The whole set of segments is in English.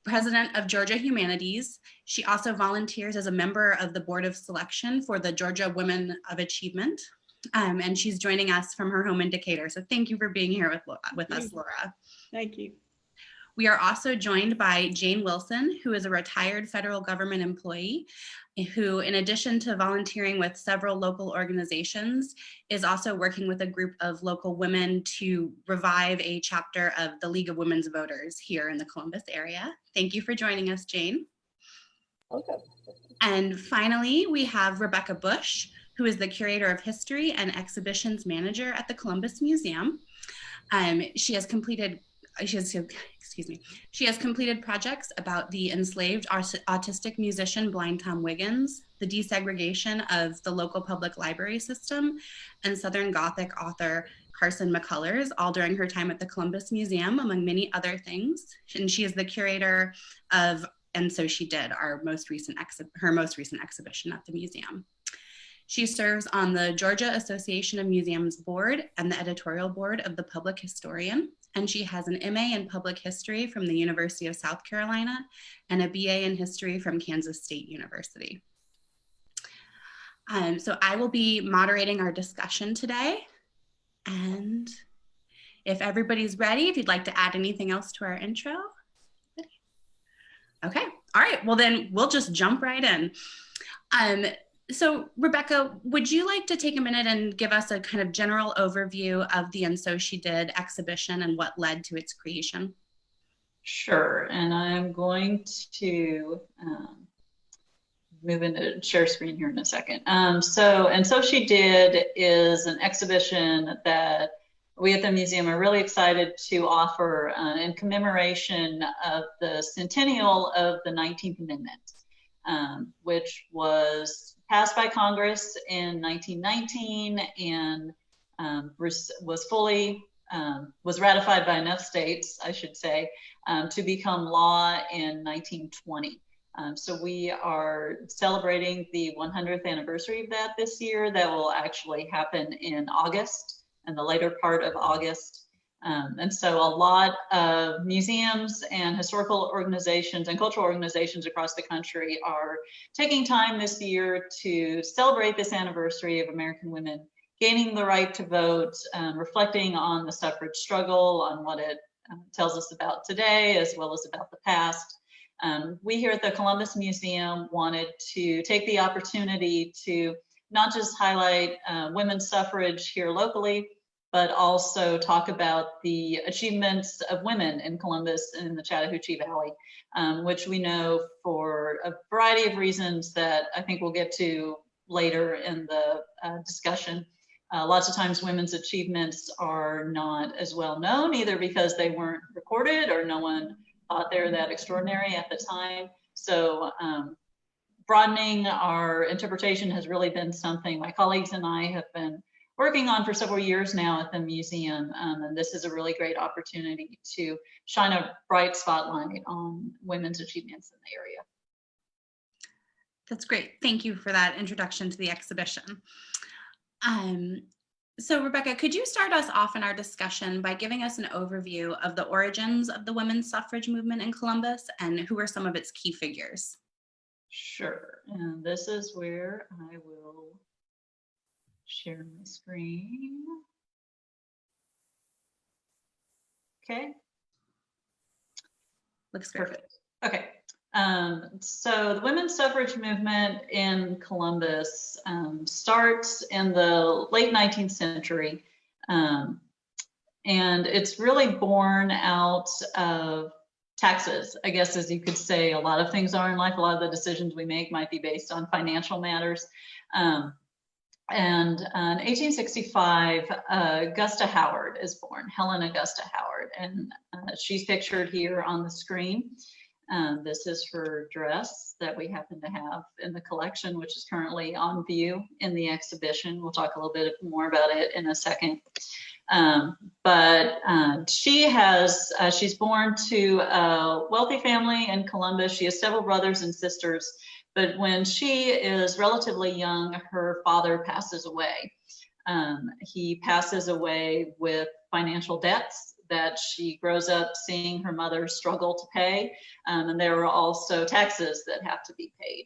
president of Georgia Humanities. She also volunteers as a member of the Board of Selection for the Georgia Women of Achievement. And she's joining us from her home in Decatur. So thank you for being here with us, Laura. Thank you. We are also joined by Jane Wilson, who is a retired federal government employee, who, in addition to volunteering with several local organizations, is also working with a group of local women to revive a chapter of the League of Women's Voters here in the Columbus area. Thank you for joining us, Jane. Okay. And finally, we have Rebecca Bush, who is the Curator of History and Exhibitions Manager at the Columbus Museum. She has completed projects about the enslaved autistic musician Blind Tom Wiggins, the desegregation of the local public library system, and Southern Gothic author Carson McCullers, all during her time at the Columbus Museum, among many other things. And she is the curator of And So She Did, her most recent exhibition at the museum. She serves on the Georgia Association of Museums board and the editorial board of the Public Historian, and she has an MA in Public History from the University of South Carolina and a BA in History from Kansas State University. So I will be moderating our discussion today, and if everybody's ready, if you'd like to add anything else to our intro. Okay, all right, well then we'll just jump right in. So Rebecca, would you like to take a minute and give us a kind of general overview of the And So She Did exhibition and what led to its creation? Sure, and I'm going to move into share screen here in a second. And So She Did is an exhibition that we at the museum are really excited to offer in commemoration of the centennial of the 19th Amendment, which was passed by Congress in 1919 and was ratified by enough states, I should say, to become law in 1920. So we are celebrating the 100th anniversary of that this year. That will actually happen in August, in the later part of August. And so a lot of museums and historical organizations and cultural organizations across the country are taking time this year to celebrate this anniversary of American women gaining the right to vote, reflecting on the suffrage struggle, on what it tells us about today, as well as about the past. We here at the Columbus Museum wanted to take the opportunity to not just highlight women's suffrage here locally, but also talk about the achievements of women in Columbus and in the Chattahoochee Valley, which we know for a variety of reasons that I think we'll get to later in the discussion. Lots of times women's achievements are not as well known, either because they weren't recorded or no one thought they were that extraordinary at the time. So broadening our interpretation has really been something my colleagues and I have been working on for several years now at the museum, and this is a really great opportunity to shine a bright spotlight on women's achievements in the area. That's great. Thank you for that introduction to the exhibition. So Rebecca, could you start us off in our discussion by giving us an overview of the origins of the women's suffrage movement in Columbus and who are some of its key figures? Sure, and this is where I will share my screen. Okay. Looks great. Perfect. Okay. So the women's suffrage movement in Columbus starts in the late 19th century. And it's really born out of taxes, I guess, as you could say. A lot of things are in life. A lot of the decisions we make might be based on financial matters. And in 1865, Augusta Howard is born, Helen Augusta Howard, and she's pictured here on the screen. This is her dress that we happen to have in the collection, which is currently on view in the exhibition. We'll talk a little bit more about it in a second. But she's born to a wealthy family in Columbus. She has several brothers and sisters. But when she is relatively young, her father passes away. He passes away with financial debts that she grows up seeing her mother struggle to pay. And there are also taxes that have to be paid.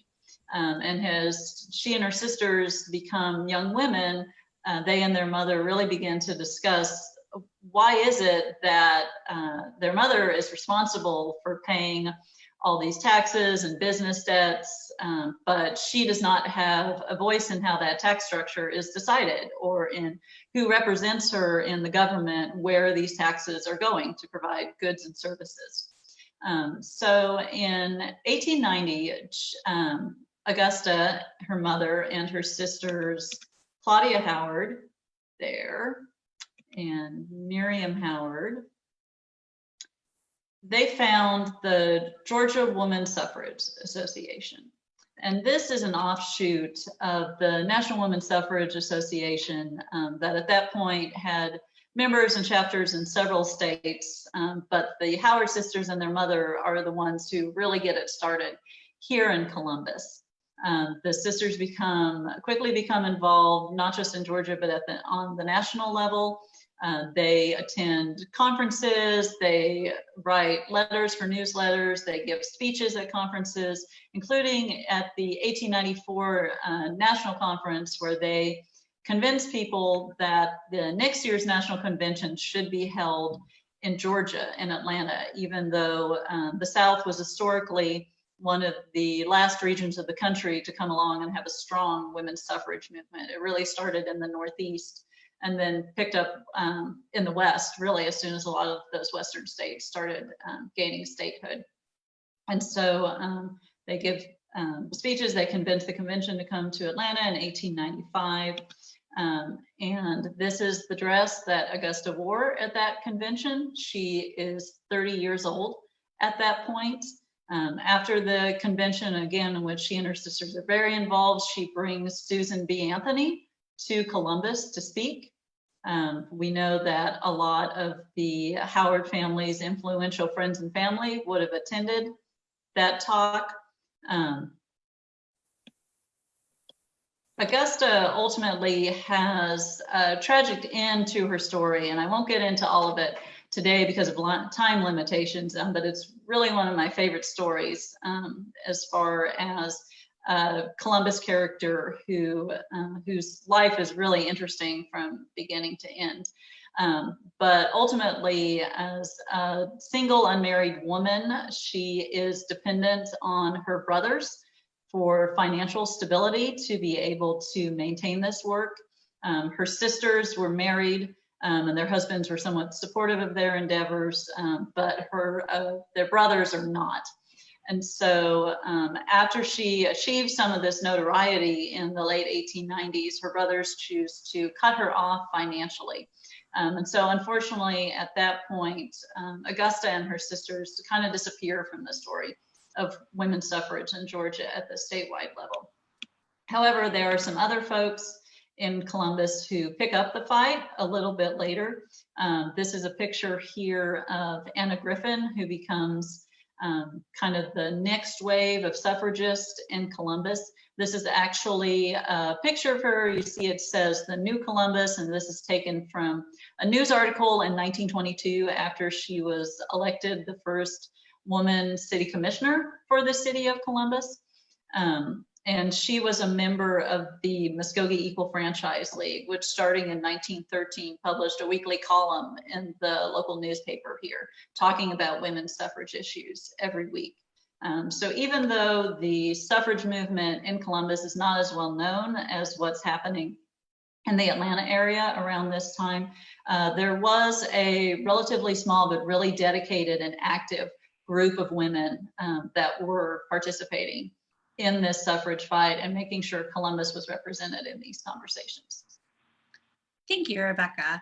And as she and her sisters become young women, they and their mother really begin to discuss why is it that their mother is responsible for paying all these taxes and business debts, but she does not have a voice in how that tax structure is decided, or in who represents her in the government where these taxes are going to provide goods and services. So in 1890, Augusta, her mother, and her sisters, Claudia Howard, there, and Miriam Howard, they found the Georgia Women's Suffrage Association. And this is an offshoot of the National Women's Suffrage Association that at that point had members and chapters in several states, but the Howard sisters and their mother are the ones who really get it started here in Columbus. The sisters quickly become involved, not just in Georgia, but on the national level. They attend conferences, they write letters for newsletters, they give speeches at conferences, including at the 1894 National Conference, where they convince people that the next year's National Convention should be held in Georgia, in Atlanta, even though the South was historically one of the last regions of the country to come along and have a strong women's suffrage movement. It really started in the Northeast and then picked up in the West, really, as soon as a lot of those Western states started gaining statehood. And so they give speeches, they convince the convention to come to Atlanta in 1895. And this is the dress that Augusta wore at that convention. She is 30 years old at that point. After the convention, again, in which she and her sisters are very involved, she brings Susan B. Anthony to Columbus to speak. We know that a lot of the Howard family's influential friends and family would have attended that talk. Augusta ultimately has a tragic end to her story, and I won't get into all of it today because of time limitations, but it's really one of my favorite stories as far as Columbus character whose life is really interesting from beginning to end. But ultimately, as a single unmarried woman, she is dependent on her brothers for financial stability to be able to maintain this work. Her sisters were married and their husbands were somewhat supportive of their endeavors, but their brothers are not. And so after she achieves some of this notoriety in the late 1890s, her brothers choose to cut her off financially. And so unfortunately, at that point, Augusta and her sisters kind of disappear from the story of women's suffrage in Georgia at the statewide level. However, there are some other folks in Columbus who pick up the fight a little bit later. This is a picture here of Anna Griffin, who becomes kind of the next wave of suffragists in Columbus. This is actually a picture of her. You see it says the New Columbus, and this is taken from a news article in 1922 after she was elected the first woman city commissioner for the city of Columbus. And she was a member of the Muskogee Equal Franchise League, which starting in 1913 published a weekly column in the local newspaper here, talking about women's suffrage issues every week. So even though the suffrage movement in Columbus is not as well known as what's happening in the Atlanta area around this time, there was a relatively small but really dedicated and active group of women that were participating in this suffrage fight and making sure Columbus was represented in these conversations. Thank you, Rebecca.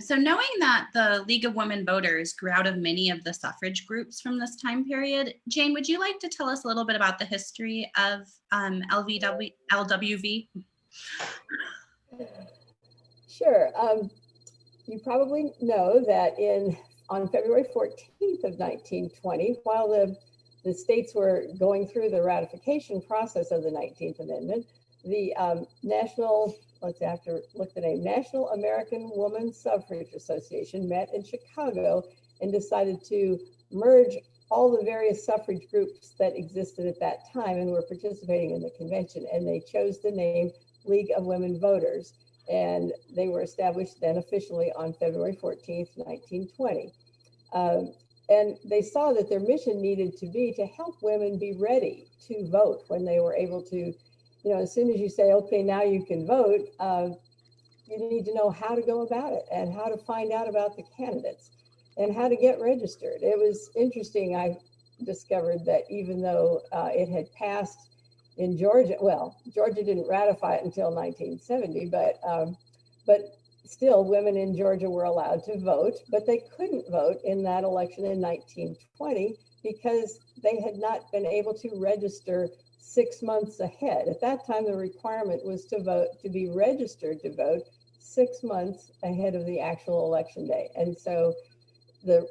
So knowing that the League of Women Voters grew out of many of the suffrage groups from this time period, Jane, would you like to tell us a little bit about the history of LWV? Sure. You probably know that on February 14th of 1920, while the states were going through the ratification process of the 19th Amendment, the National let's have to look the name, National American Woman Suffrage Association met in Chicago and decided to merge all the various suffrage groups that existed at that time and were participating in the convention. And they chose the name League of Women Voters. And they were established then officially on February 14th, 1920. And they saw that their mission needed to be to help women be ready to vote when they were able to, you know, as soon as you say, okay, now you can vote, you need to know how to go about it and how to find out about the candidates and how to get registered. It was interesting. I discovered that even though it had passed in Georgia, well, Georgia didn't ratify it until 1970, but still women in Georgia were allowed to vote, but they couldn't vote in that election in 1920 because they had not been able to register 6 months ahead. At that time, the requirement was to vote, to be registered to vote 6 months ahead of the actual election day. And so the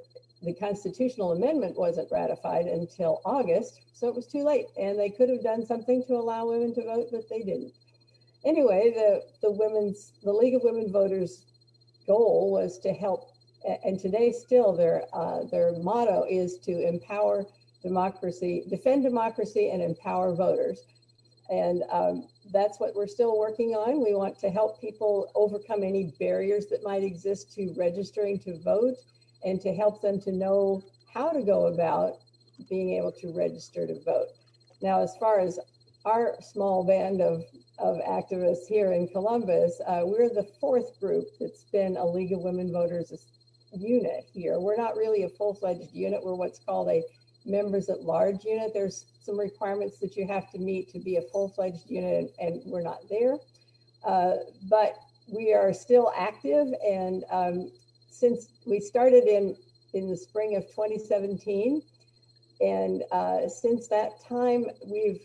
constitutional amendment wasn't ratified until August, so it was too late. And they could have done something to allow women to vote, but they didn't. Anyway, the League of Women Voters goal was to help, and today still their motto is to empower democracy, defend democracy, and empower voters. And that's what we're still working on. We want to help people overcome any barriers that might exist to registering to vote and to help them to know how to go about being able to register to vote. Now, as far as our small band of activists here in Columbus, we're the fourth group that's been a League of Women Voters unit here. We're not really a full-fledged unit. We're what's called a members at large unit. There's some requirements that you have to meet to be a full-fledged unit, and we're not there. But we are still active, and since we started in the spring of 2017, and since that time, we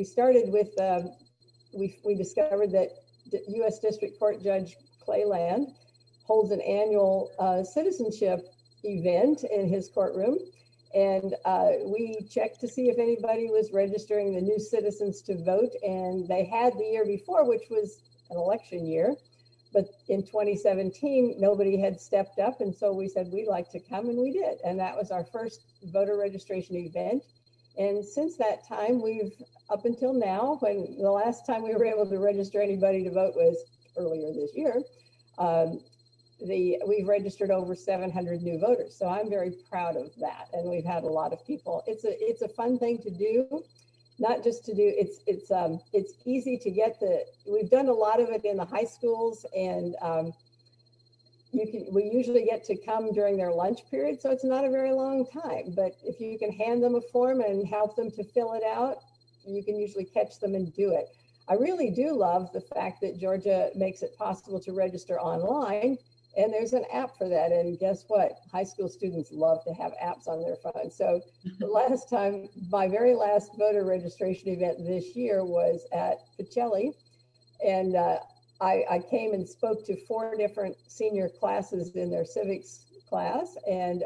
started with, we discovered that U.S. District Court Judge Clay Land holds an annual citizenship event in his courtroom. And we checked to see if anybody was registering the new citizens to vote. And they had the year before, which was an election year. But in 2017, nobody had stepped up. And so we said, we'd like to come, and we did. And that was our first voter registration event. And since that time, up until now, when the last time we were able to register anybody to vote was earlier this year, we've registered over 700 new voters. So I'm very proud of that. And we've had a lot of people. It's a fun thing to do, not just to do, it's easy to get we've done a lot of it in the high schools, and we usually get to come during their lunch period. So it's not a very long time, but if you can hand them a form and help them to fill it out, you can usually catch them and do it. I really do love the fact that Georgia makes it possible to register online. And there's an app for that. And guess what? High school students love to have apps on their phones. So the last time, my very last voter registration event this year was at Pacelli. And I came and spoke to 4 different senior classes in their civics class. And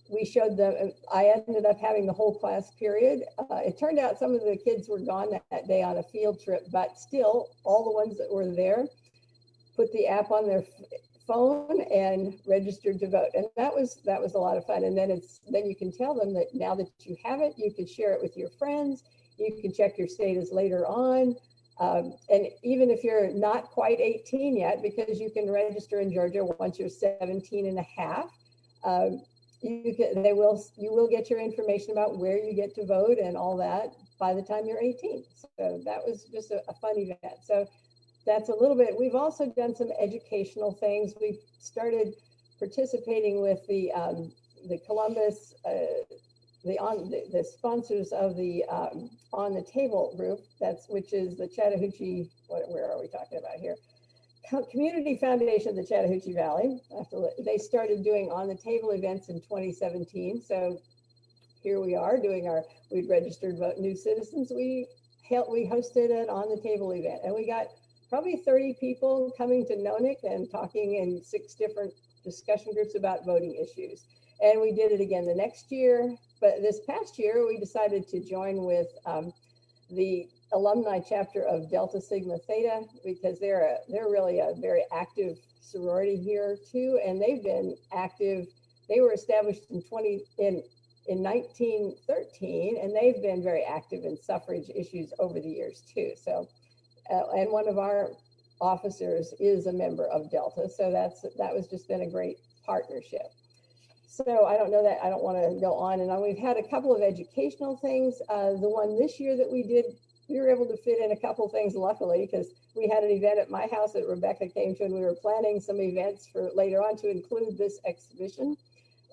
we showed them, I ended up having the whole class period. It turned out some of the kids were gone that day on a field trip, but still all the ones that were there put the app on their phone and registered to vote. And that was a lot of fun. And then you can tell them that now that you have it, you can share it with your friends. You can check your status later on. And even if you're not quite 18 yet, because you can register in Georgia once you're 17 and a half, you will get your information about where you get to vote and all that by the time you're 18. So that was just a fun event. So that's a little bit. We've also done some educational things. We've started participating with the Columbus, the sponsors of the On the Table group. Which is the Chattahoochee. Where are we talking about here? Community Foundation of the Chattahoochee Valley. They started doing On the Table events in 2017. So here we are doing we've registered vote new citizens. We hosted an On the Table event, and we got probably 30 people coming to Nonick and talking in 6 different discussion groups about voting issues. And we did it again the next year. But this past year, we decided to join with the alumni chapter of Delta Sigma Theta, because they're really a very active sorority here too, and they've been active. They were established in 1913, and they've been very active in suffrage issues over the years too. So, and one of our officers is a member of Delta, so that was just been a great partnership. So I don't know that I don't want to go on and on. We've had a couple of educational things. The one this year that we did, we were able to fit in a couple of things, luckily, because we had an event at my house that Rebecca came to, and we were planning some events for later on to include this exhibition,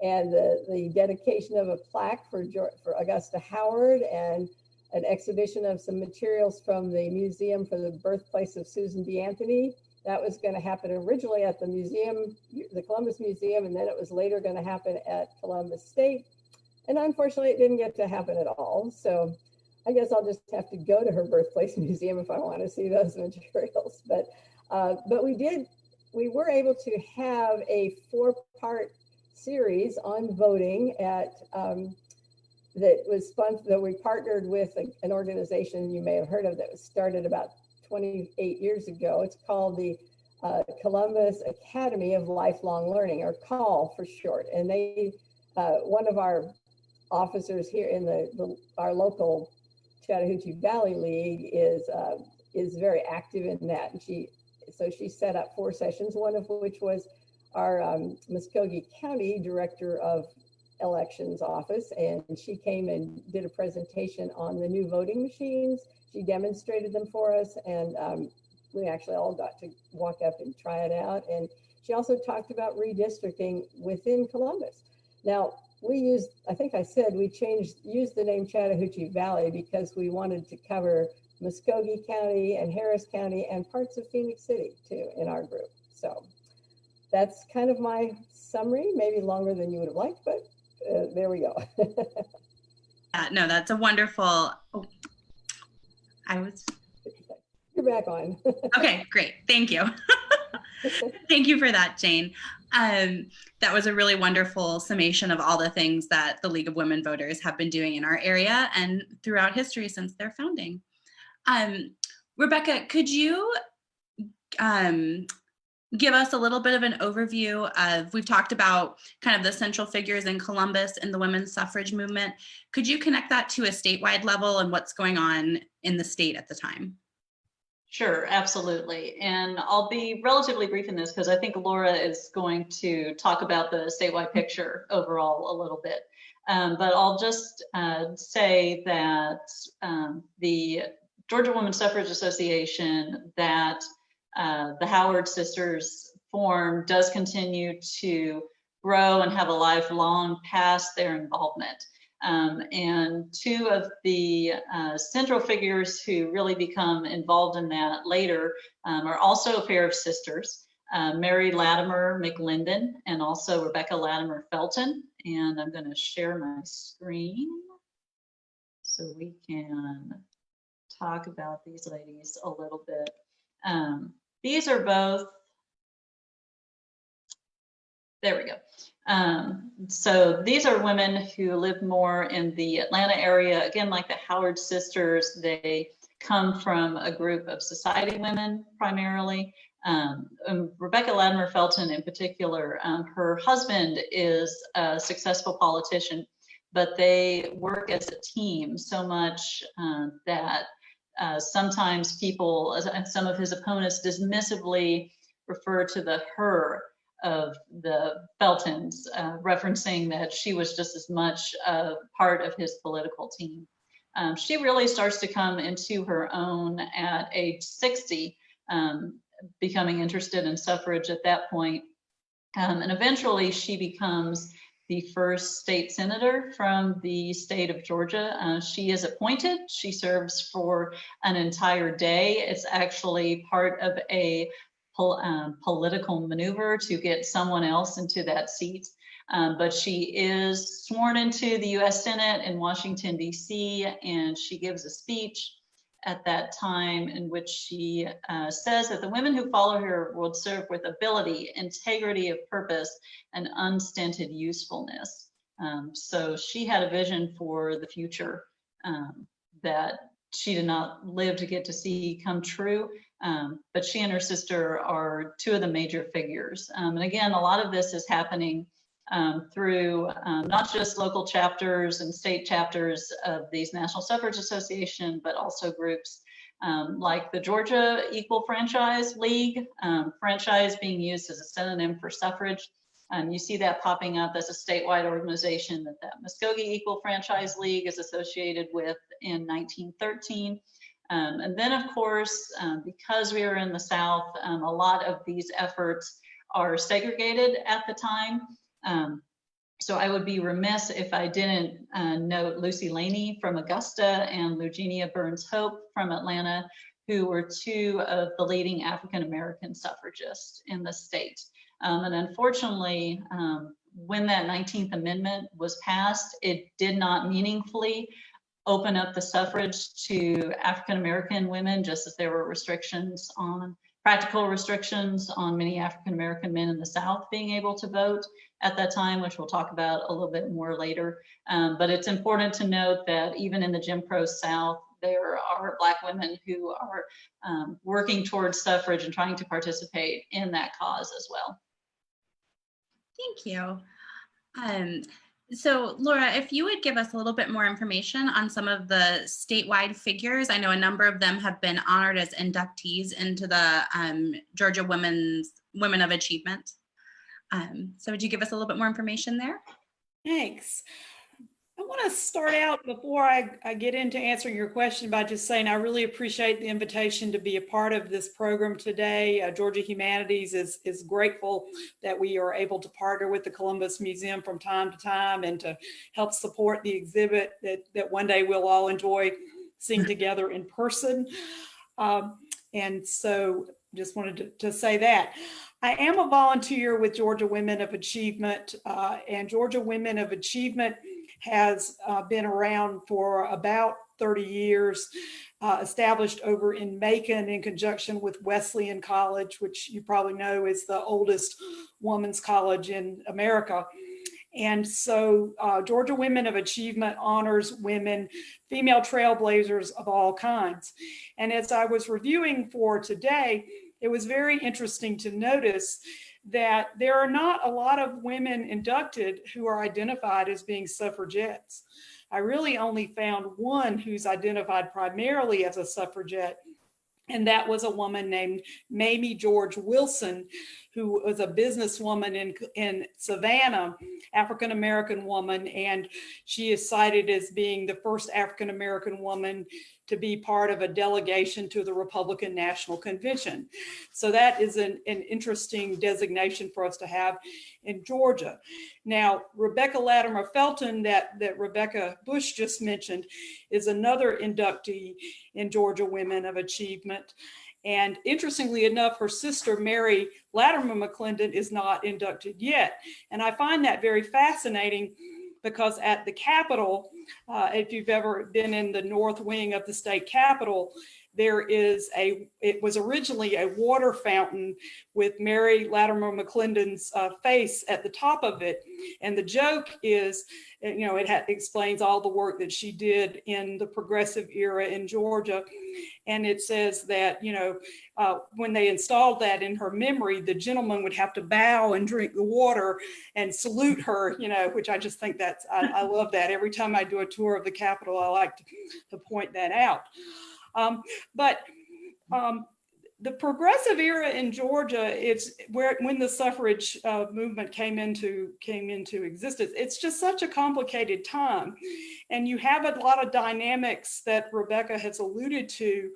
and the dedication of a plaque for Augusta Howard, and an exhibition of some materials from the museum for the birthplace of Susan B. Anthony. That was going to happen originally at the museum, the Columbus Museum, and then it was later going to happen at Columbus State. And unfortunately, it didn't get to happen at all. So I guess I'll just have to go to her birthplace museum if I want to see those materials. But we were able to have a 4-part series on voting at that we partnered with an organization you may have heard of that was started about 28 years ago. It's called the Columbus Academy of Lifelong Learning, or CALL for short. And they, one of our officers here in our local Chattahoochee Valley League is very active in that. And she set up 4 sessions, one of which was our Muskogee County Director of Elections Office, and she came and did a presentation on the new voting machines. She demonstrated them for us, and we actually all got to walk up and try it out. And she also talked about redistricting within Columbus. Now, we used, I think I said, we used the name Chattahoochee Valley because we wanted to cover Muskogee County and Harris County and parts of Phoenix City too in our group. So that's kind of my summary, maybe longer than you would have liked, but there we go. No, that's a wonderful, You're back on. Okay, great. Thank you. Thank you for that, Jane. That was a really wonderful summation of all the things that the League of Women Voters have been doing in our area and throughout history since their founding. Rebecca, could you give us a little bit of an overview of, we've talked about kind of the central figures in Columbus and the women's suffrage movement. Could you connect that to a statewide level and what's going on in the state at the time? Sure, absolutely. And I'll be relatively brief in this because I think Laura is going to talk about the statewide picture overall a little bit. But I'll just say that the Georgia Women's Suffrage Association that the Howard sisters formed does continue to grow and have a lifelong past their involvement. And 2 of the central figures who really become involved in that later are also a pair of sisters, Mary Latimer McLinden and also Rebecca Latimer Felton. And I'm going to share my screen so we can talk about these ladies a little bit. These are both, there we go. So these are women who live more in the Atlanta area. Again, like the Howard sisters, they come from a group of society women primarily. Rebecca Latimer Felton in particular, her husband is a successful politician, but they work as a team so much that sometimes people, some of his opponents dismissively refer to the her of the Feltons, referencing that she was just as much a part of his political team. She really starts to come into her own at age 60, becoming interested in suffrage at that point. And eventually she becomes the first state senator from the state of Georgia. She is appointed. She serves for an entire day. It's actually part of a political maneuver to get someone else into that seat. But she is sworn into the US Senate in Washington, DC, and she gives a speech at that time in which she says that the women who follow her will serve with ability, integrity of purpose, and unstinted usefulness. So she had a vision for the future that she did not live to get to see come true. But she and her sister are two of the major figures. And again, a lot of this is happening through not just local chapters and state chapters of these National Suffrage Association, but also groups like the Georgia Equal Franchise League, franchise being used as a synonym for suffrage. You see that popping up as a statewide organization that Muskogee Equal Franchise League is associated with in 1913. And then, of course, because we are in the South, a lot of these efforts are segregated at the time. So I would be remiss if I didn't note Lucy Laney from Augusta and Eugenia Burns Hope from Atlanta, who were two of the leading African-American suffragists in the state. And unfortunately, when that 19th Amendment was passed, it did not meaningfully open up the suffrage to African-American women, just as there were restrictions on, practical restrictions on many African-American men in the South being able to vote at that time, which we'll talk about a little bit more later. But it's important to note that even in the Jim Crow South, there are Black women who are working towards suffrage and trying to participate in that cause as well. Thank you. So Laura, if you would give us a little bit more information on some of the statewide figures. I know a number of them have been honored as inductees into the Georgia Women of Achievement. So would you give us a little bit more information there? Thanks. I want to start out before I get into answering your question by just saying I really appreciate the invitation to be a part of this program today. Georgia Humanities is grateful that we are able to partner with the Columbus Museum from time to time and to help support the exhibit that one day we'll all enjoy seeing together in person. And so just wanted to say that. I am a volunteer with Georgia Women of Achievement, and Georgia Women of Achievement has been around for about 30 years, established over in Macon in conjunction with Wesleyan College, which you probably know is the oldest women's college in America. And so Georgia Women of Achievement honors women, female trailblazers of all kinds. And as I was reviewing for today, it was very interesting to notice that there are not a lot of women inducted who are identified as being suffragettes. I really only found one who's identified primarily as a suffragette, and that was a woman named Mamie George Wilson, who was a businesswoman in Savannah, African-American woman, and she is cited as being the first African-American woman to be part of a delegation to the Republican National Convention. So that is an interesting designation for us to have in Georgia. Now, Rebecca Latimer Felton that Rebecca Bush just mentioned is another inductee in Georgia Women of Achievement. And interestingly enough, her sister, Mary Latimer McClendon, is not inducted yet. And I find that very fascinating because at the Capitol, if you've ever been in the north wing of the state Capitol, it was originally a water fountain with Mary Latimer McClendon's face at the top of it. And the joke is, it explains all the work that she did in the progressive era in Georgia. And it says that, when they installed that in her memory, the gentleman would have to bow and drink the water and salute her, which I just think I love that. Every time I do a tour of the Capitol, I like to point that out. But the progressive era in Georgia, it's when the suffrage movement came into existence. It's just such a complicated time, and you have a lot of dynamics that Rebecca has alluded to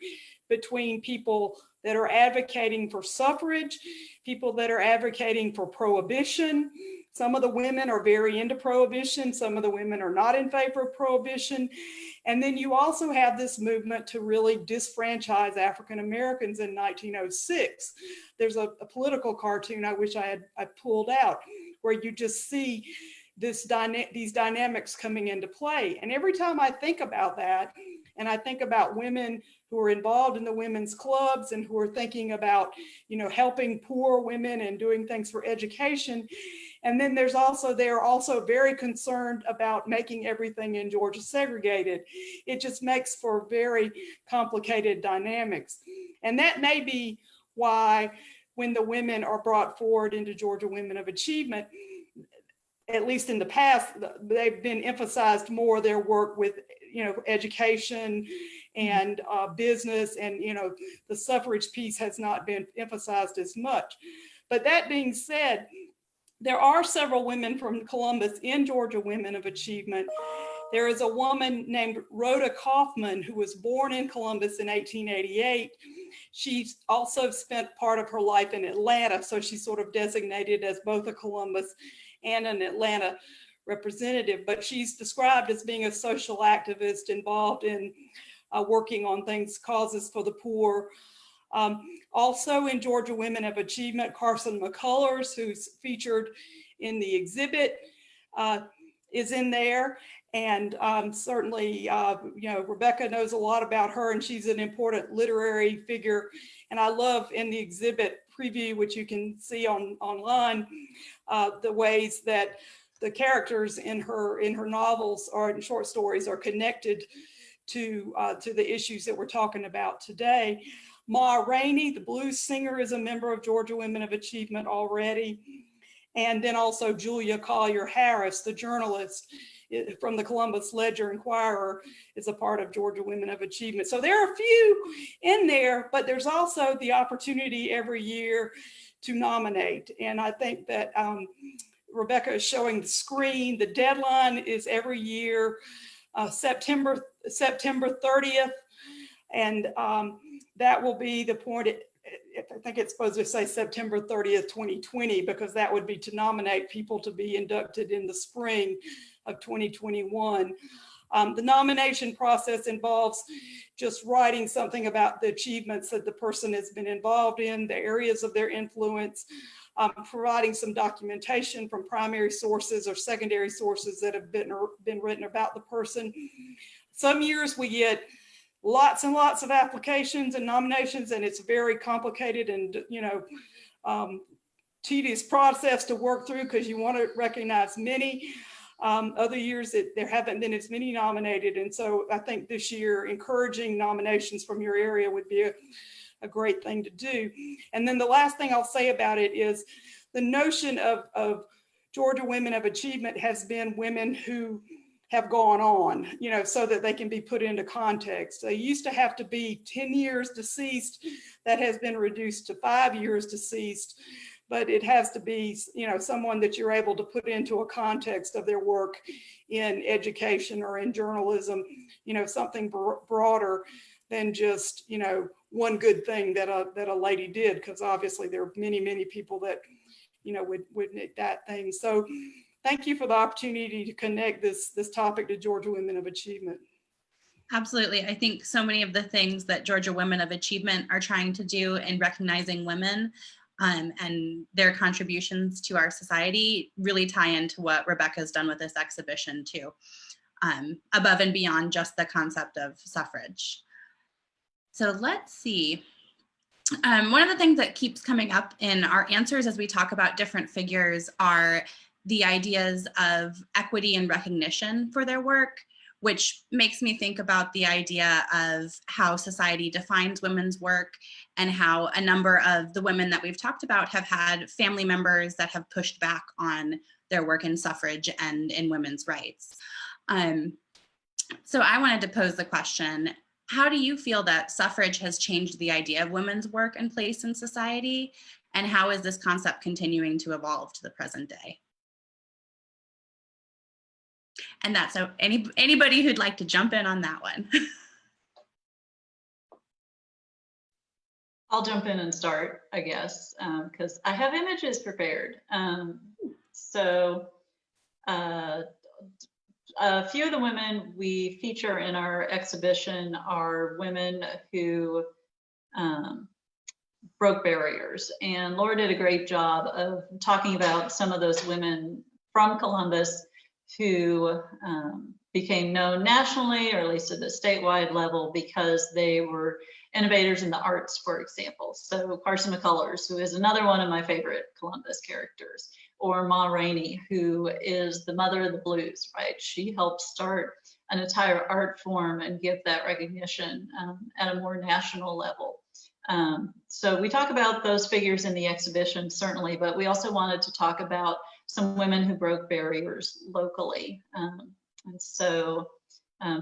between people that are advocating for suffrage, people that are advocating for prohibition. Some of the women are very into prohibition. Some of the women are not in favor of prohibition. And then you also have this movement to really disfranchise African Americans in 1906. There's a political cartoon I wish I pulled out where you just see these dynamics coming into play. And every time I think about that, and I think about women who are involved in the women's clubs and who are thinking about, helping poor women and doing things for education, And then they're also very concerned about making everything in Georgia segregated. It just makes for very complicated dynamics. And that may be why when the women are brought forward into Georgia Women of Achievement, at least in the past, they've been emphasized more their work with, education and business, and, the suffrage piece has not been emphasized as much. But that being said, there are several women from Columbus in Georgia Women of Achievement. There is a woman named Rhoda Kaufman who was born in Columbus in 1888. She's also spent part of her life in Atlanta, so she's sort of designated as both a Columbus and an Atlanta representative, but she's described as being a social activist involved in working on causes for the poor. Also in Georgia Women of Achievement, Carson McCullers, who's featured in the exhibit, is in there. And certainly, Rebecca knows a lot about her, and she's an important literary figure. And I love in the exhibit preview, which you can see online, the ways that the characters in her novels or in short stories are connected to the issues that we're talking about today. Ma Rainey, the blues singer, is a member of Georgia Women of Achievement already. And then also Julia Collier Harris, the journalist from the Columbus Ledger-Inquirer, is a part of Georgia Women of Achievement. So there are a few in there, but there's also the opportunity every year to nominate. And I think that Rebecca is showing the screen. The deadline is every year, September 30th. And that will be the point, I think it's supposed to say September 30th, 2020, because that would be to nominate people to be inducted in the spring of 2021. The nomination process involves just writing something about the achievements that the person has been involved in, the areas of their influence, providing some documentation from primary sources or secondary sources that have been written about the person. Some years we get lots and lots of applications and nominations, and it's a very complicated and tedious process to work through because you want to recognize many. Other years there haven't been as many nominated, and so I think this year encouraging nominations from your area would be a great thing to do. And then the last thing I'll say about it is the notion of Georgia Women of Achievement has been women who have gone on, so that they can be put into context. They used to have to be 10 years deceased. That has been reduced to 5 years deceased, but it has to be, someone that you're able to put into a context of their work in education or in journalism, something broader than just, one good thing that a lady did, because obviously there are many, many people that, would make that thing. So thank you for the opportunity to connect this topic to Georgia Women of Achievement. Absolutely. I think so many of the things that Georgia Women of Achievement are trying to do in recognizing women and their contributions to our society really tie into what Rebecca's done with this exhibition too, above and beyond just the concept of suffrage. So let's see. One of the things that keeps coming up in our answers as we talk about different figures are the ideas of equity and recognition for their work, which makes me think about the idea of how society defines women's work and how a number of the women that we've talked about have had family members that have pushed back on their work in suffrage and in women's rights. So I wanted to pose the question, how do you feel that suffrage has changed the idea of women's work and place in society? And how is this concept continuing to evolve to the present day? And that's so anybody who'd like to jump in on that one. I'll jump in and start, I guess, because I have images prepared. A few of the women we feature in our exhibition are women who broke barriers. And Laura did a great job of talking about some of those women from Columbus who became known nationally, or at least at the statewide level, because they were innovators in the arts, for example. So Carson McCullers, who is another one of my favorite Columbus characters, or Ma Rainey, who is the mother of the blues, right? She helped start an entire art form and give that recognition at a more national level. So we talk about those figures in the exhibition, certainly, but we also wanted to talk about some women who broke barriers locally. And so,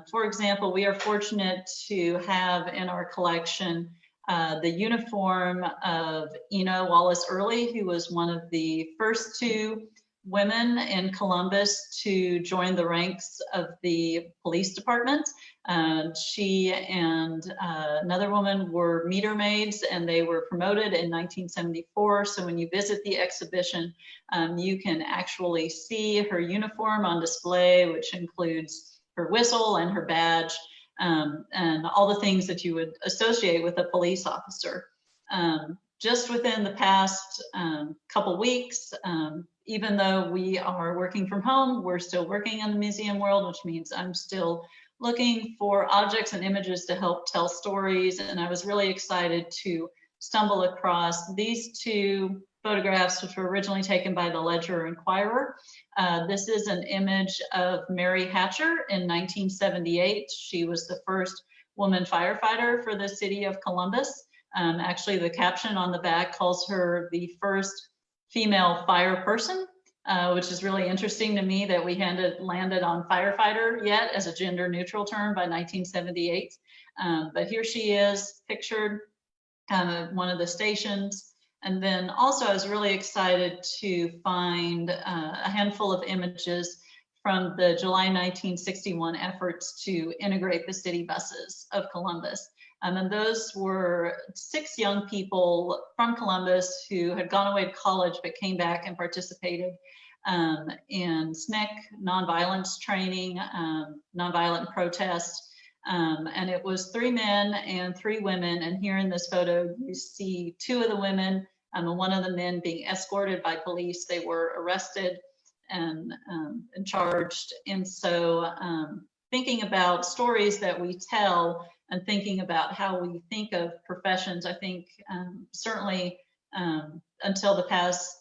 for example, we are fortunate to have in our collection the uniform of Ina Wallace Early, who was one of the first two women in Columbus to join the ranks of the police department. She and another woman were meter maids, and they were promoted in 1974. So when you visit the exhibition, you can actually see her uniform on display, which includes her whistle and her badge, and all the things that you would associate with a police officer. Just within the past couple weeks, even though we are working from home, we're still working in the museum world, which means I'm still looking for objects and images to help tell stories. And I was really excited to stumble across these two photographs, which were originally taken by the Ledger Enquirer. This is an image of Mary Hatcher in 1978. She was the first woman firefighter for the city of Columbus. Actually, the caption on the back calls her the first female fire person, which is really interesting to me that we landed on firefighter yet as a gender neutral term by 1978. But here she is pictured at one of the stations. And then also I was really excited to find a handful of images from the July 1961 efforts to integrate the city buses of Columbus. And those were 6 young people from Columbus who had gone away to college but came back and participated in SNCC, nonviolence training, nonviolent protest. And it was 3 men and 3 women. And here in this photo, you see 2 of the women and one of the men being escorted by police. They were arrested and charged. And so thinking about stories that we tell and thinking about how we think of professions, I think certainly until the past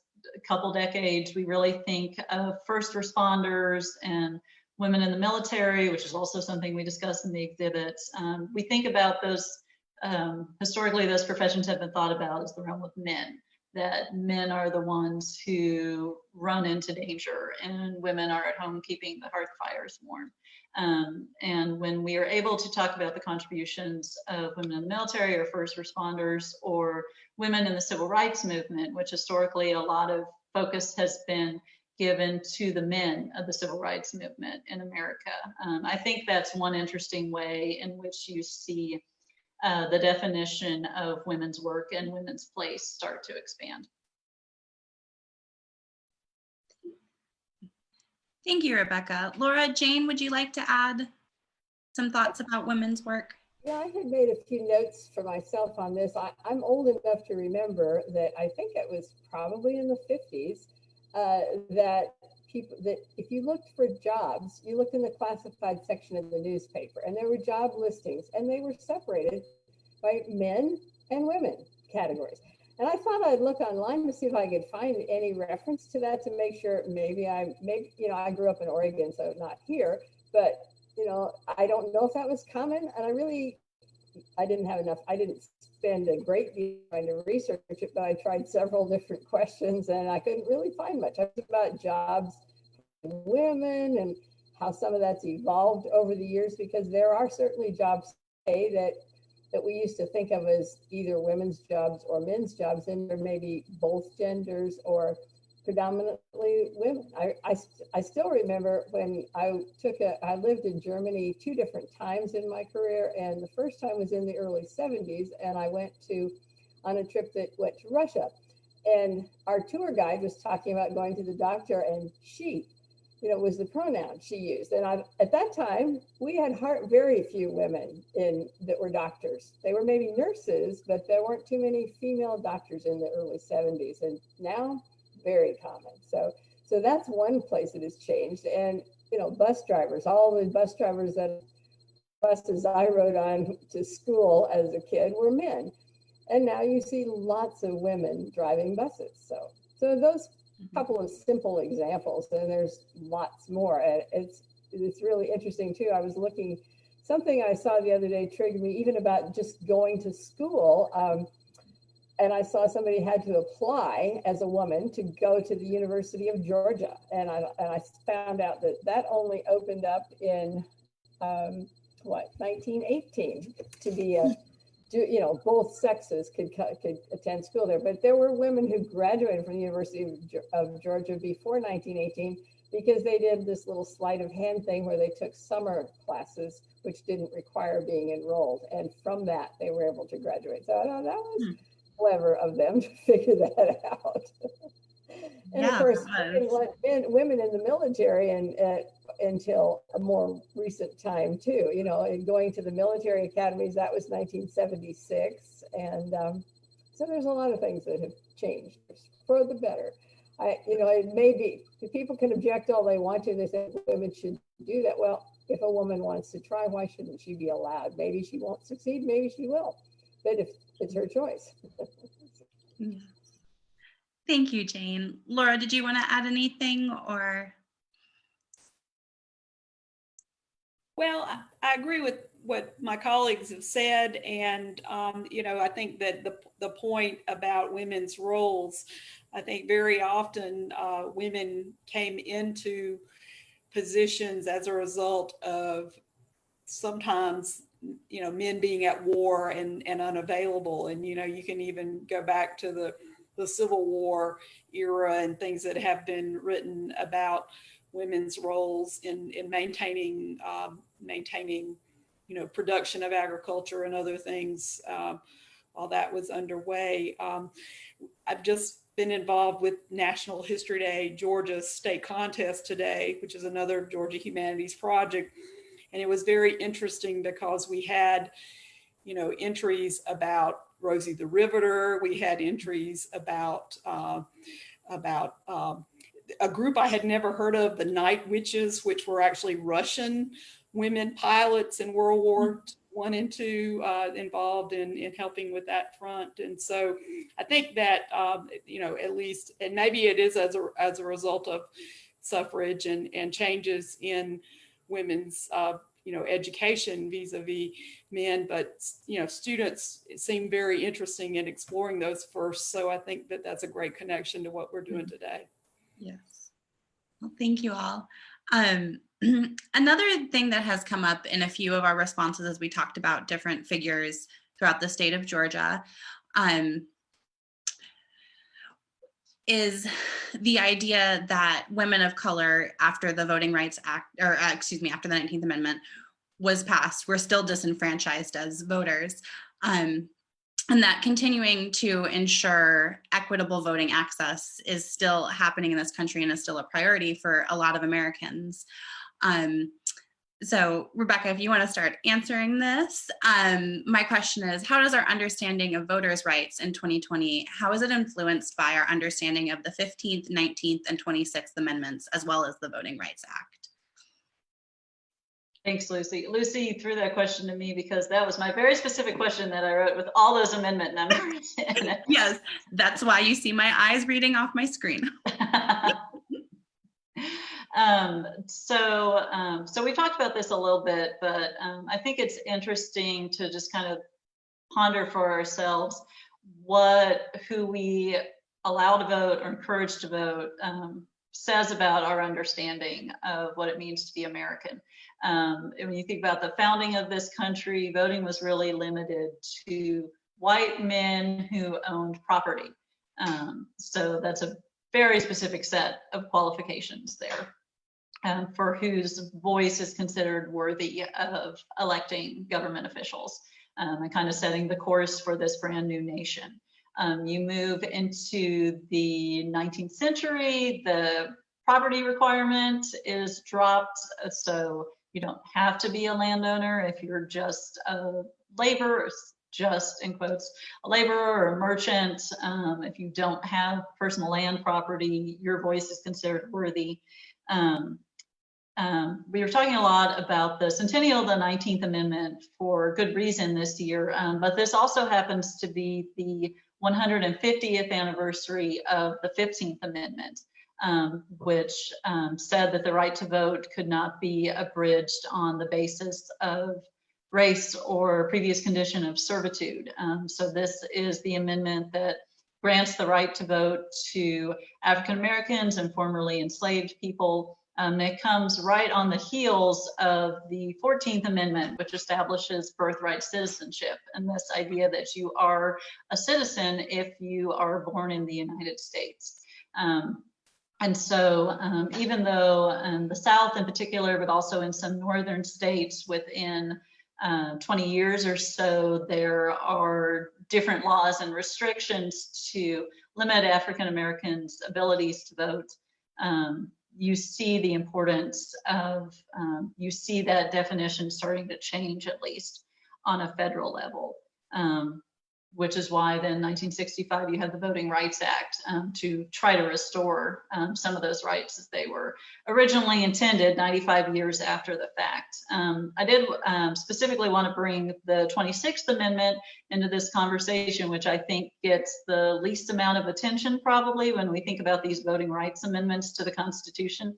couple decades, we really think of first responders and women in the military, which is also something we discuss in the exhibits. We think about those, historically, those professions have been thought about as the realm of men, that men are the ones who run into danger and women are at home keeping the hearth fires warm. And when we are able to talk about the contributions of women in the military or first responders or women in the civil rights movement, which historically a lot of focus has been given to the men of the civil rights movement in America. I think that's one interesting way in which you see the definition of women's work and women's place start to expand. Thank you, Rebecca. Laura, Jane, would you like to add some thoughts about women's work? Yeah, I had made a few notes for myself on this. I'm old enough to remember that I think it was probably in the 50s that if you looked for jobs, you looked in the classified section of the newspaper, and there were job listings, and they were separated by men and women categories. And I thought I'd look online to see if I could find any reference to that to make sure maybe I grew up in Oregon, so not here, but I don't know if that was common. And I didn't spend a great deal trying to research it, but I tried several different questions and I couldn't really find much. I was about jobs for women and how some of that's evolved over the years, because there are certainly jobs today that we used to think of as either women's jobs or men's jobs, and there may be both genders or predominantly women. I still remember when I lived in Germany 2 different times in my career, and the first time was in the early 70s, and I went on a trip that went to Russia, and our tour guide was talking about going to the doctor, and she was the pronoun she used. And at that time, we had very few women that were doctors. They were maybe nurses, but there weren't too many female doctors in the early 70s. And now, very common. So that's one place that has changed. And, bus drivers, all the bus drivers that buses I rode on to school as a kid were men. And now you see lots of women driving buses. So those couple of simple examples, and there's lots more. It's really interesting too. I was looking, something I saw the other day triggered me, even about just going to school. And I saw somebody had to apply as a woman to go to the University of Georgia, and I found out that only opened up in 1918 to be a, both sexes could attend school there. But there were women who graduated from the University of Georgia before 1918 because they did this little sleight of hand thing where they took summer classes, which didn't require being enrolled. And from that, they were able to graduate. So I thought that was clever of them to figure that out. And of course, women in the military and until a more recent time too, and going to the military academies, that was 1976. And so there's a lot of things that have changed for the better. It may be, people can object all they want to. They say women should do that. Well, if a woman wants to try, why shouldn't she be allowed? Maybe she won't succeed, maybe she will. But if it's her choice. Thank you, Jane. Laura, did you want to add anything or? Well, I agree with what my colleagues have said. And, I think that the point about women's roles, I think very often women came into positions as a result of sometimes men being at war and unavailable. And, you can even go back to the Civil War era and things that have been written about women's roles in maintaining, production of agriculture and other things while that was underway. I've just been involved with National History Day, Georgia State Contest today, which is another Georgia Humanities project. And it was very interesting because we had, entries about Rosie the Riveter. We had entries about a group I had never heard of, the Night Witches, which were actually Russian women pilots in World War I and II involved in helping with that front. And so I think that, at least, and maybe it is as a result of suffrage and changes in women's education vis-a-vis men, but students seem very interesting in exploring those first. So I think that that's a great connection to what we're doing today. Yes. Well, thank you all. Another thing that has come up in a few of our responses as we talked about different figures throughout the state of Georgia is the idea that women of color after the Voting Rights Act, after the 19th Amendment was passed, were still disenfranchised as voters. And that continuing to ensure equitable voting access is still happening in this country and is still a priority for a lot of Americans. So Rebecca, if you want to start answering this, my question is, how does our understanding of voters' rights in 2020, how is it influenced by our understanding of the 15th, 19th, and 26th Amendments, as well as the Voting Rights Act? Thanks, Lucy. Lucy threw that question to me because that was my very specific question that I wrote with all those amendment numbers in it. Yes, that's why you see my eyes reading off my screen. So we talked about this a little bit, but I think it's interesting to just kind of ponder for ourselves who we allow to vote or encourage to vote says about our understanding of what it means to be American. And when you think about the founding of this country, voting was really limited to white men who owned property. So that's a very specific set of qualifications there for whose voice is considered worthy of electing government officials and kind of setting the course for this brand new nation. You move into the 19th century, the property requirement is dropped, so you don't have to be a landowner if you're just a laborer, just in quotes, a laborer or a merchant. If you don't have personal land property, your voice is considered worthy. We were talking a lot about the centennial of the 19th Amendment for good reason this year, but this also happens to be the 150th anniversary of the 15th Amendment, which said that the right to vote could not be abridged on the basis of race or previous condition of servitude. So this is the amendment that grants the right to vote to African Americans and formerly enslaved people. It comes right on the heels of the 14th Amendment, which establishes birthright citizenship, and this idea that you are a citizen if you are born in the United States. And so even though in the South in particular, but also in some northern states within 20 years or so, there are different laws and restrictions to limit African Americans' abilities to vote. You see the importance of, you see that definition starting to change, at least on a federal level, which is why then 1965 you had the Voting Rights Act to try to restore some of those rights as they were originally intended 95 years after the fact. I did specifically want to bring the 26th Amendment into this conversation, which I think gets the least amount of attention probably when we think about these voting rights amendments to the Constitution.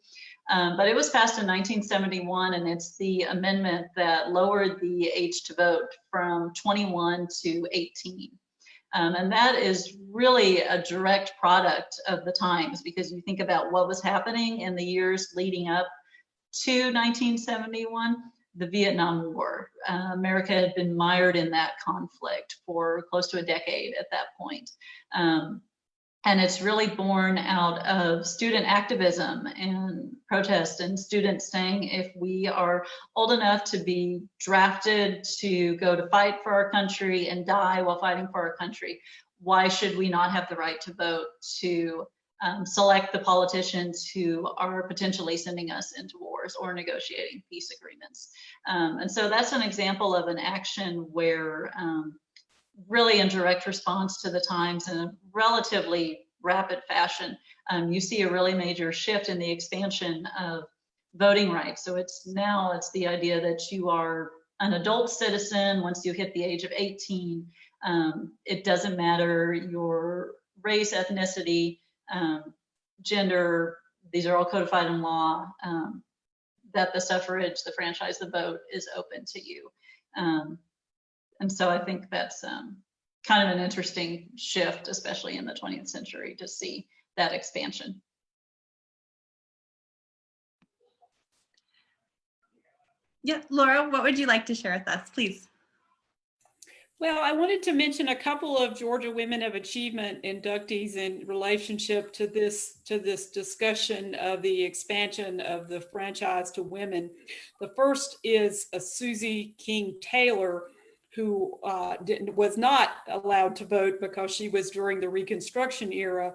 But it was passed in 1971, and it's the amendment that lowered the age to vote from 21 to 18. And that is really a direct product of the times, because you think about what was happening in the years leading up to 1971, the Vietnam War. America had been mired in that conflict for close to a decade at that point. And it's really born out of student activism and protest, and students saying, if we are old enough to be drafted to go to fight for our country and die while fighting for our country, why should we not have the right to vote to select the politicians who are potentially sending us into wars or negotiating peace agreements? And so that's an example of an action where really in direct response to the times in a relatively rapid fashion, you see a really major shift in the expansion of voting rights. So it's the idea that you are an adult citizen once you hit the age of 18. It doesn't matter your race, ethnicity, gender, these are all codified in law, that the suffrage, the franchise, the vote is open to you. And so I think that's kind of an interesting shift, especially in the 20th century, to see that expansion. Yeah, Laura, what would you like to share with us, please? Well, I wanted to mention a couple of Georgia Women of Achievement inductees in relationship to this discussion of the expansion of the franchise to women. The first is Suzy King Taylor, who was not allowed to vote because she was during the Reconstruction era,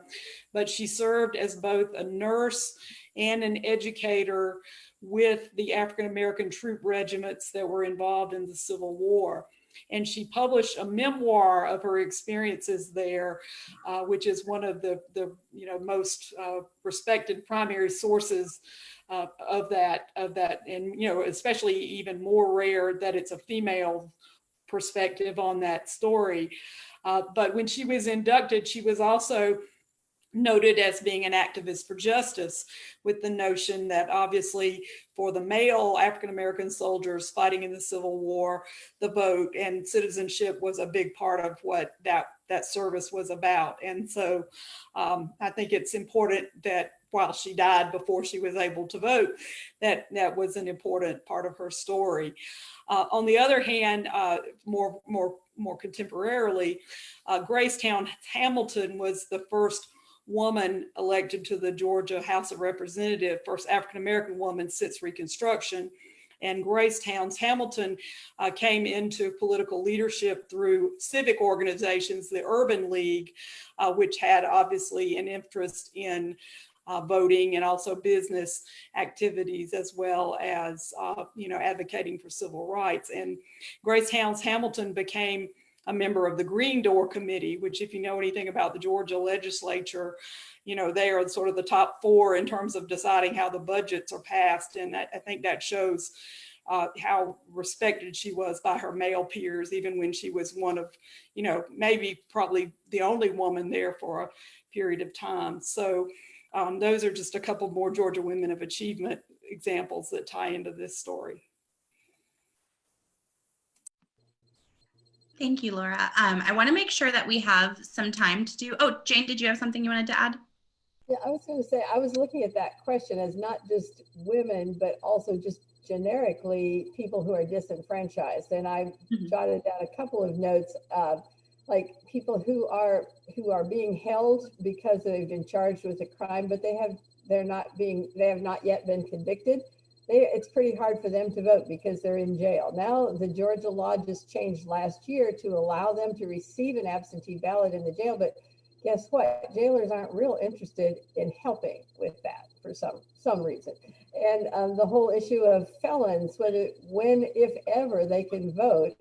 but she served as both a nurse and an educator with the African American troop regiments that were involved in the Civil War. And she published a memoir of her experiences there, which is one of the most respected primary sources of that, and especially even more rare that it's a female perspective on that story. But when she was inducted, she was also noted as being an activist for justice, with the notion that obviously for the male African-American soldiers fighting in the Civil War, the vote and citizenship was a big part of what that service was about. And so I think it's important that while she died before she was able to vote, that was an important part of her story. On the other hand, more contemporarily, Grace Towns Hamilton was the first woman elected to the Georgia House of Representatives, first African-American woman since Reconstruction. And Grace Towns Hamilton came into political leadership through civic organizations, the Urban League, which had obviously an interest in voting and also business activities, as well as advocating for civil rights. And Grace Towns Hamilton became a member of the Green Door Committee, which, if you know anything about the Georgia legislature, they are sort of the top four in terms of deciding how the budgets are passed. And I think that shows how respected she was by her male peers, even when she was one of, maybe probably the only woman there for a period of time. So those are just a couple more Georgia Women of Achievement examples that tie into this story. Thank you, Laura. I want to make sure that we have some time to do. Oh, Jane, did you have something you wanted to add? Yeah, I was going to say, I was looking at that question as not just women, but also just generically people who are disenfranchised. And I jotted down a couple of notes, like people who are being held because they've been charged with a crime, but they have not yet been convicted. It's pretty hard for them to vote because they're in jail. Now, the Georgia law just changed last year to allow them to receive an absentee ballot in the jail, but guess what? Jailers aren't real interested in helping with that for some reason. And the whole issue of felons, when, if ever, they can vote.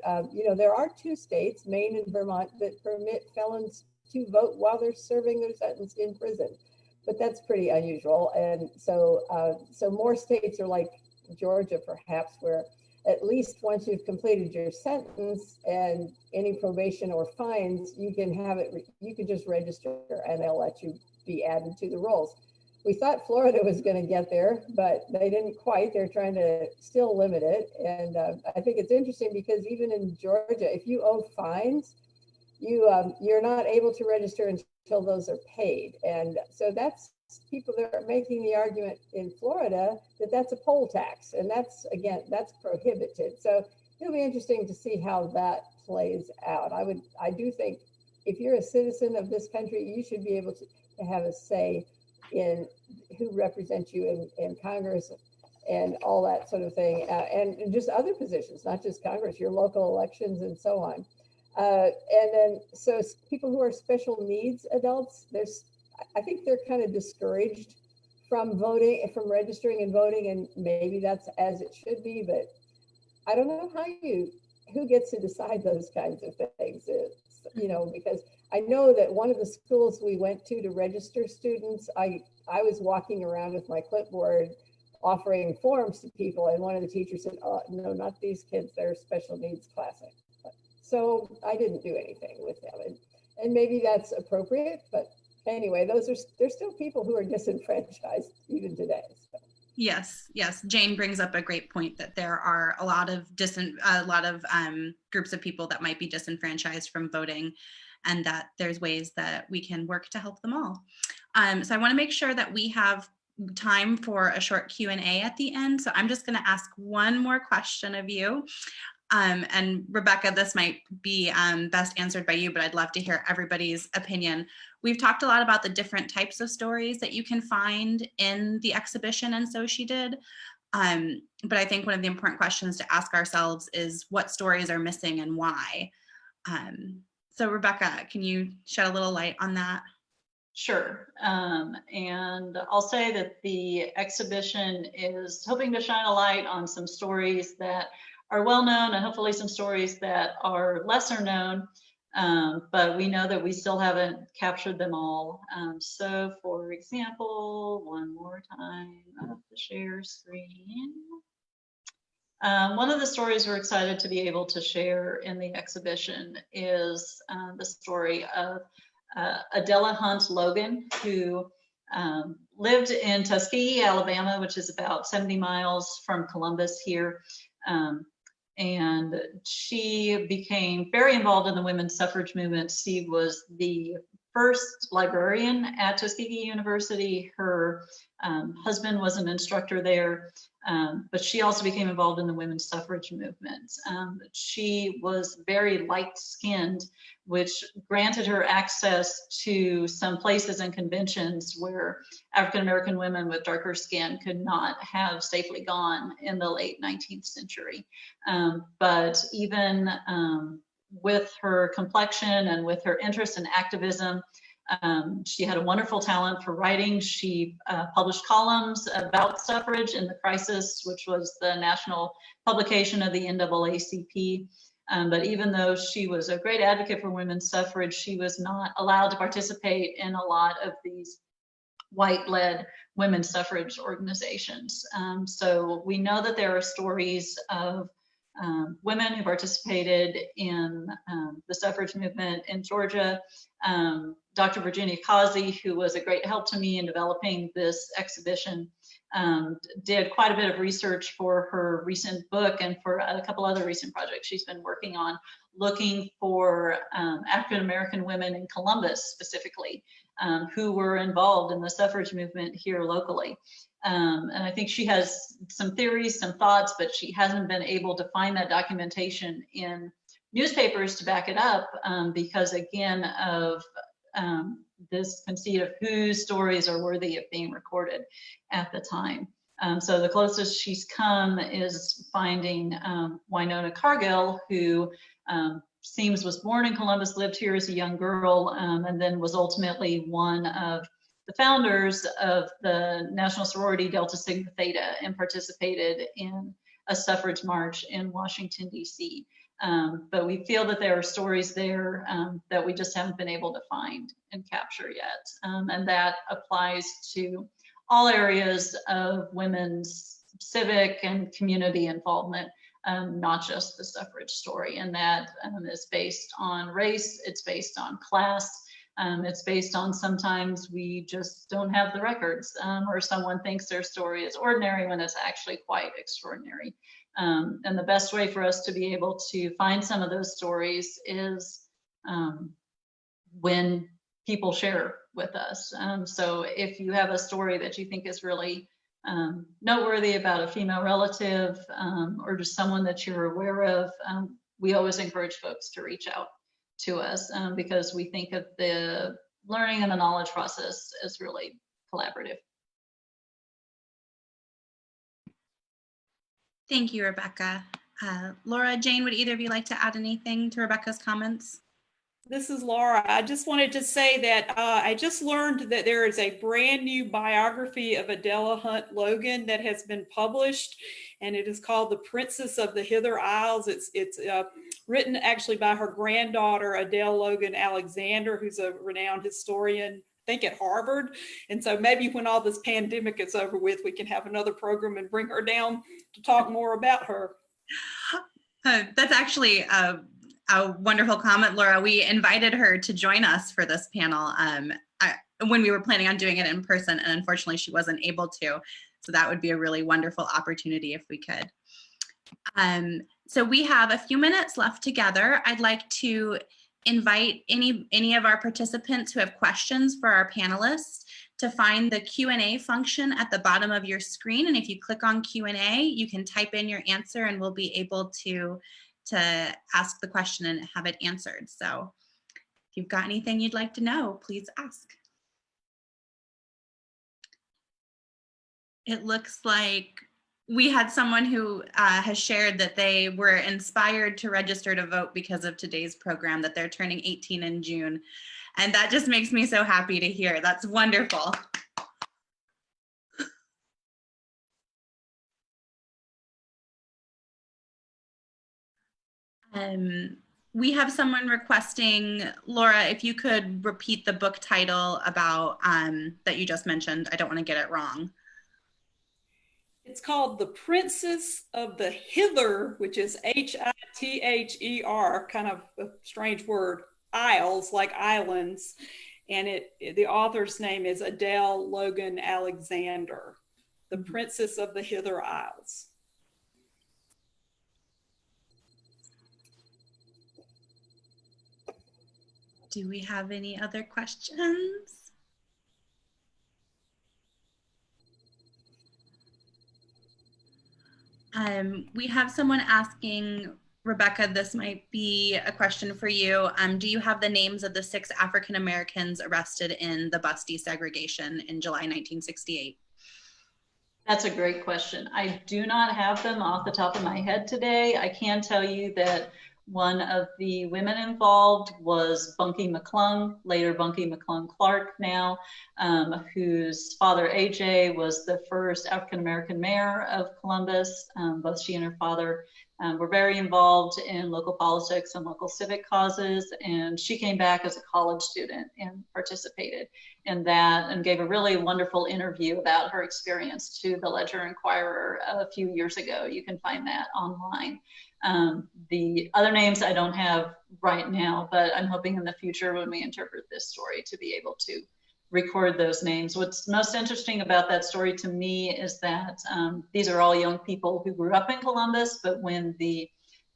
There are 2 states, Maine and Vermont, that permit felons to vote while they're serving their sentence in prison. But that's pretty unusual. And so more states are like Georgia, perhaps, where at least once you've completed your sentence and any probation or fines, you can just register and they'll let you be added to the rolls. We thought Florida was going to get there, but they didn't quite. They're trying to still limit it. And I think it's interesting because even in Georgia, if you owe fines, you're not able to register until those are paid. And so that's people that are making the argument in Florida that that's a poll tax, and that's prohibited. So it'll be interesting to see how that plays out. I do think if you're a citizen of this country, you should be able to have a say in who represents you in Congress and all that sort of thing, and just other positions, not just Congress, your local elections and so on. And then, so people who are special needs adults, I think they're kind of discouraged from voting, from registering and voting, and maybe that's as it should be, but I don't know who gets to decide those kinds of things. Because I know that one of the schools we went to register students, I was walking around with my clipboard offering forms to people, and one of the teachers said, "Oh, no, not these kids, they're special needs classic." So I didn't do anything with them, and maybe that's appropriate, but anyway, there's still people who are disenfranchised even today. So. Yes. Jane brings up a great point that there are a lot of groups of people that might be disenfranchised from voting, and that there's ways that we can work to help them all. So I want to make sure that we have time for a short Q&A at the end. So I'm just going to ask one more question of you. And Rebecca, this might be best answered by you, but I'd love to hear everybody's opinion. We've talked a lot about the different types of stories that you can find in the exhibition, and so she did. But I think one of the important questions to ask ourselves is what stories are missing and why. So Rebecca, can you shed a little light on that? Sure. And I'll say that the exhibition is hoping to shine a light on some stories that are well known, and hopefully some stories that are lesser known, but we know that we still haven't captured them all. So for example, one more time of the share screen. One of the stories we're excited to be able to share in the exhibition is the story of Adela Hunt Logan, who lived in Tuskegee, Alabama, which is about 70 miles from Columbus here. And she became very involved in the women's suffrage movement. She was the first librarian at Tuskegee University. Her husband was an instructor there, but she also became involved in the women's suffrage movement. She was very light-skinned, which granted her access to some places and conventions where African-American women with darker skin could not have safely gone in the late 19th century. But even with her complexion and with her interest in activism, she had a wonderful talent for writing. She published columns about suffrage in The Crisis, which was the national publication of the NAACP. But even though she was a great advocate for women's suffrage, she was not allowed to participate in a lot of these white-led women's suffrage organizations. So we know that there are stories of women who participated in the suffrage movement in Georgia. Dr. Virginia Causey, who was a great help to me in developing this exhibition, did quite a bit of research for her recent book and for a couple other recent projects she's been working on, looking for African-American women in Columbus specifically, who were involved in the suffrage movement here locally. And I think she has some theories, some thoughts, but she hasn't been able to find that documentation in newspapers to back it up because, again, of this conceit of whose stories are worthy of being recorded at the time. So the closest she's come is finding Wynonna Cargill, who was born in Columbus, lived here as a young girl, and then was ultimately one of the founders of the National Sorority Delta Sigma Theta and participated in a suffrage march in Washington, D.C. But we feel that there are stories there that we just haven't been able to find and capture yet. And that applies to all areas of women's civic and community involvement, not just the suffrage story. And that is based on race, it's based on class, it's based on sometimes we just don't have the records, or someone thinks their story is ordinary when it's actually quite extraordinary. And the best way for us to be able to find some of those stories is when people share with us. So if you have a story that you think is really noteworthy about a female relative or just someone that you're aware of, we always encourage folks to reach out to us because we think of the learning and the knowledge process as really collaborative. Thank you, Rebecca. Laura, Jane, would either of you like to add anything to Rebecca's comments? This is Laura. I just wanted to say that I just learned that there is a brand new biography of Adela Hunt Logan that has been published, and it is called The Princess of the Hither Isles. It's written actually by her granddaughter, Adele Logan Alexander, who's a renowned historian, I think at Harvard. And so maybe when all this pandemic is over with, we can have another program and bring her down to talk more about her. That's actually a wonderful comment, Laura. We invited her to join us for this panel when we were planning on doing it in person, and unfortunately she wasn't able to. So that would be a really wonderful opportunity if we could. So we have a few minutes left together. I'd like to invite any of our participants who have questions for our panelists to find the Q&A function at the bottom of your screen. And if you click on Q&A, you can type in your answer and we'll be able to ask the question and have it answered. So if you've got anything you'd like to know, please ask. It looks like we had someone who has shared that they were inspired to register to vote because of today's program, that they're turning 18 in June. And that just makes me so happy to hear. That's wonderful. We have someone requesting, Laura, if you could repeat the book title about that you just mentioned. I don't want to get it wrong. It's called The Princess of the Hither, which is Hither, kind of a strange word, Isles, like islands. And the author's name is Adele Logan Alexander, The Princess of the Hither Isles. Do we have any other questions? We have someone asking, Rebecca, this might be a question for you. Do you have the names of the 6 African Americans arrested in the bus desegregation in July 1968? That's a great question. I do not have them off the top of my head today. I can tell you that one of the women involved was Bunkie McClung, later Bunkie McClung Clark now, whose father, AJ, was the first African-American mayor of Columbus. Both she and her father were very involved in local politics and local civic causes. And she came back as a college student and participated in that and gave a really wonderful interview about her experience to the Ledger Inquirer a few years ago. You can find that online. The other names I don't have right now, but I'm hoping in the future when we interpret this story to be able to record those names. What's most interesting about that story to me is that these are all young people who grew up in Columbus, but when the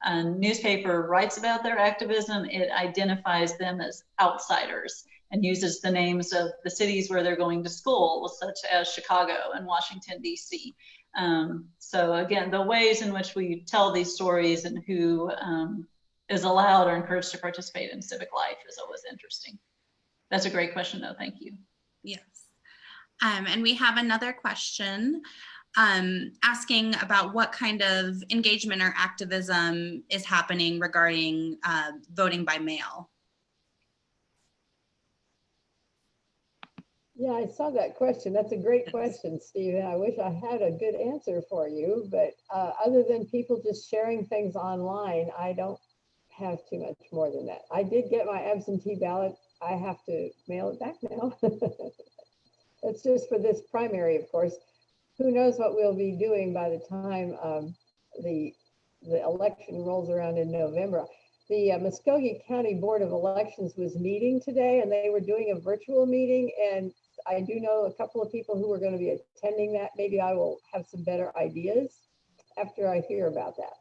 newspaper writes about their activism, it identifies them as outsiders and uses the names of the cities where they're going to school, such as Chicago and Washington, D.C. So again, the ways in which we tell these stories and who is allowed or encouraged to participate in civic life is always interesting. That's a great question, though. Thank you. Yes. And we have another question asking about what kind of engagement or activism is happening regarding voting by mail. Yeah, I saw that question. That's a great question, Stephen. I wish I had a good answer for you, but other than people just sharing things online, I don't have too much more than that. I did get my absentee ballot. I have to mail it back now. That's just for this primary, of course. Who knows what we'll be doing by the time the election rolls around in November. The Muskogee County Board of Elections was meeting today, and they were doing a virtual meeting, and I do know a couple of people who are going to be attending that. Maybe I will have some better ideas after I hear about that.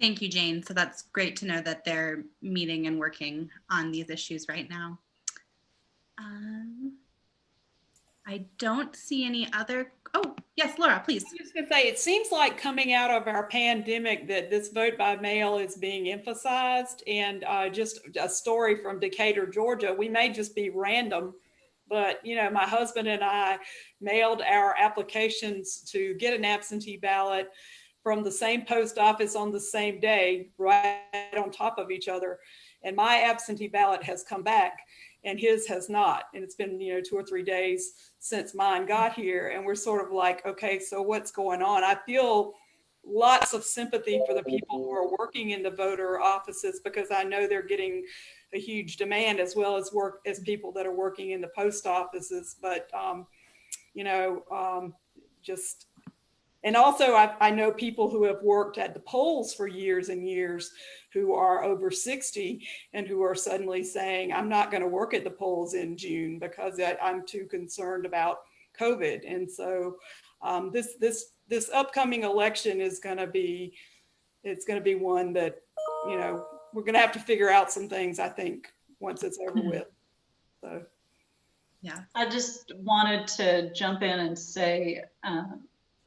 Thank you, Jane. So that's great to know that they're meeting and working on these issues right now. I don't see any other, oh, yes, Laura, please. I was just gonna say, it seems like coming out of our pandemic that this vote by mail is being emphasized, and just a story from Decatur, Georgia, we may just be random, but you know, my husband and I mailed our applications to get an absentee ballot from the same post office on the same day, right on top of each other. And my absentee ballot has come back and his has not. And it's been, 2 or 3 days since mine got here. And we're sort of like, okay, so what's going on? I feel lots of sympathy for the people who are working in the voter offices, because I know they're getting a huge demand, as well as people that are working in the post offices. But, and also I know people who have worked at the polls for years and years who are over 60 and who are suddenly saying, I'm not going to work at the polls in June because I'm too concerned about COVID. And so this upcoming election is going to be, one that, we're going to have to figure out some things, I think, once it's over with. So, yeah. I just wanted to jump in and say,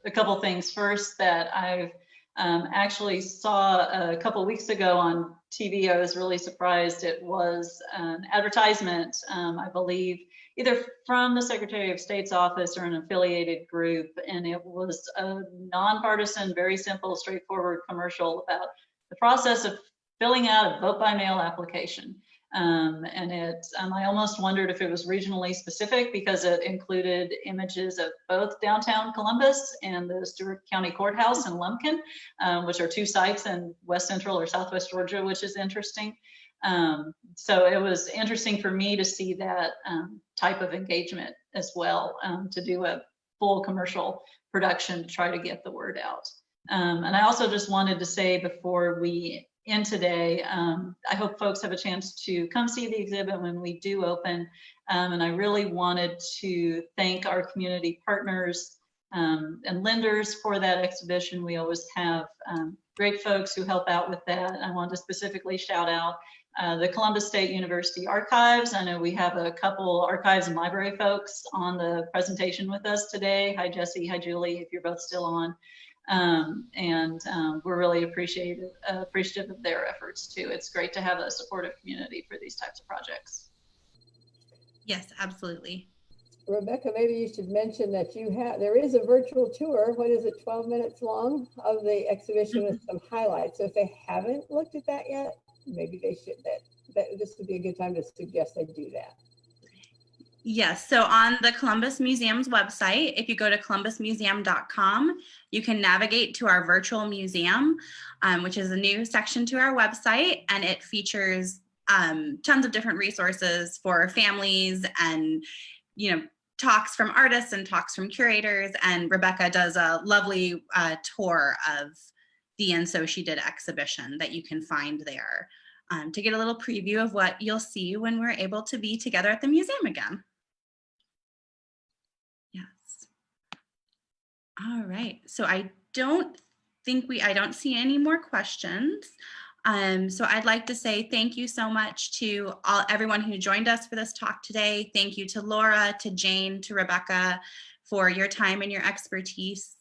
a couple things. First, that I've actually saw a couple weeks ago on TV. I was really surprised. It was an advertisement, I believe, either from the Secretary of State's office or an affiliated group. And it was a nonpartisan, very simple, straightforward commercial about the process of filling out a vote by mail application. And I almost wondered if it was regionally specific, because it included images of both downtown Columbus and the Stewart County Courthouse in Lumpkin, which are 2 sites in West Central or Southwest Georgia, which is interesting. So it was interesting for me to see that type of engagement as well, to do a full commercial production to try to get the word out. And I also just wanted to say before we end today, I hope folks have a chance to come see the exhibit when we do open. And I really wanted to thank our community partners and lenders for that exhibition. We always have great folks who help out with that. I wanted to specifically shout out the Columbus State University Archives. I know we have a couple archives and library folks on the presentation with us today. Hi, Jesse. Hi, Julie, if you're both still on. We're really appreciative of their efforts too. It's great to have a supportive community for these types of projects. Yes, absolutely. Rebecca, maybe you should mention that there is a virtual tour. What is it, 12 minutes long, of the exhibition with some highlights. So if they haven't looked at that yet, maybe they should. This would be a good time to suggest they do that. Yes, so on the Columbus Museum's website, if you go to columbusmuseum.com, you can navigate to our virtual museum, which is a new section to our website, and it features tons of different resources for families and, you know, talks from artists and talks from curators. And Rebecca does a lovely tour of the And So She Did exhibition that you can find there to get a little preview of what you'll see when we're able to be together at the museum again. Yes. All right. So I don't see any more questions. So I'd like to say thank you so much to everyone who joined us for this talk today. Thank you to Laura, to Jane, to Rebecca for your time and your expertise.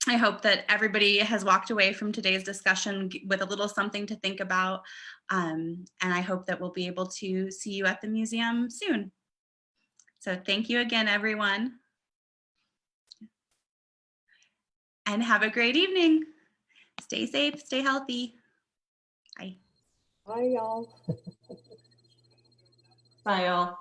I hope that everybody has walked away from today's discussion with a little something to think about. And I hope that we'll be able to see you at the museum soon. So thank you again, everyone. And have a great evening. Stay safe, stay healthy. Bye. Bye, y'all. Bye, y'all.